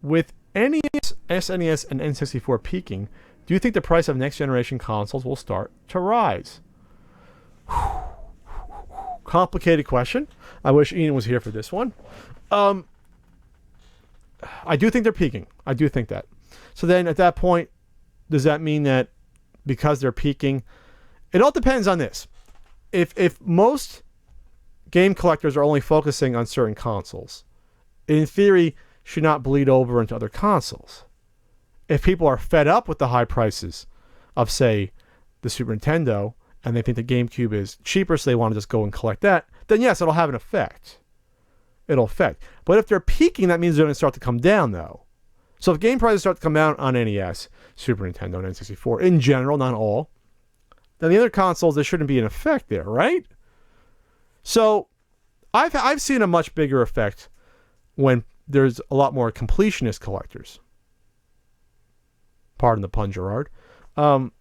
with NES, SNES, and N64 peaking, do you think the price of next generation consoles will start to rise? Complicated question. I wish Ian was here for this one. I do think they're peaking. I do think that. So then at that point, does that mean that because they're peaking, it all depends on this. If most game collectors are only focusing on certain consoles, in theory, should not bleed over into other consoles. If people are fed up with the high prices of, say, the Super Nintendo, and they think the GameCube is cheaper, so they want to just go and collect that, then yes, it'll have an effect. It'll affect. But if they're peaking, that means they're going to start to come down, though. So if game prices start to come down on NES, Super Nintendo, and N64, in general, not all, then the other consoles, there shouldn't be an effect there, right? So I've seen a much bigger effect when there's a lot more completionist collectors. Pardon the pun, Gerard. When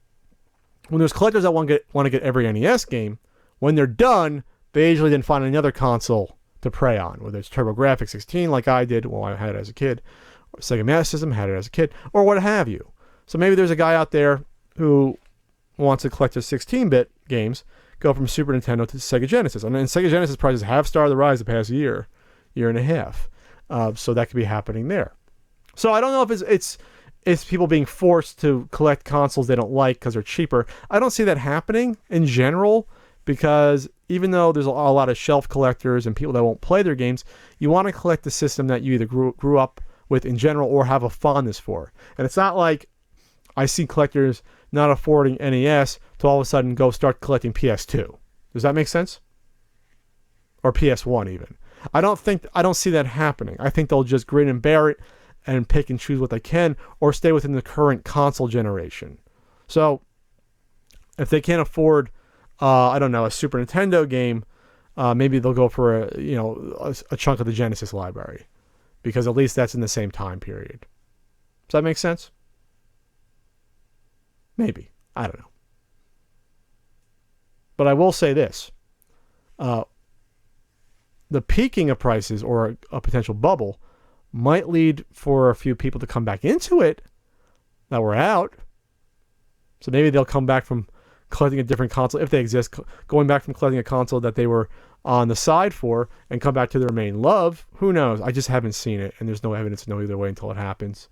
there's collectors that want to get every NES game, when they're done, they usually then find another console to prey on, whether it's TurboGrafx 16 like I did when I had it as a kid, or Sega Master System had it as a kid, or what have you. So maybe there's a guy out there who wants to collect his 16-bit games, go from Super Nintendo to Sega Genesis. And Sega Genesis prices have started to rise the past year and a half. So that could be happening there. So I don't know if it's people being forced to collect consoles they don't like because they're cheaper. I don't see that happening in general, because even though there's a lot of shelf collectors and people that won't play their games, you want to collect the system that you either grew up with in general or have a fondness for. And it's not like I see collectors not affording NES to all of a sudden go start collecting PS2. Does that make sense? Or PS1 even. I don't see that happening. I think they'll just grin and bear it and pick and choose what they can, or stay within the current console generation. So if they can't afford, I don't know, a Super Nintendo game, maybe they'll go for a chunk of the Genesis library, because at least that's in the same time period. Does that make sense? Maybe. I don't know. But I will say this. The peaking of prices or a potential bubble might lead for a few people to come back into it that were out. So maybe they'll come back from collecting a different console, if they exist, going back from collecting a console that they were on the side for and come back to their main love. Who knows? I just haven't seen it, and there's no evidence to know either way until it happens.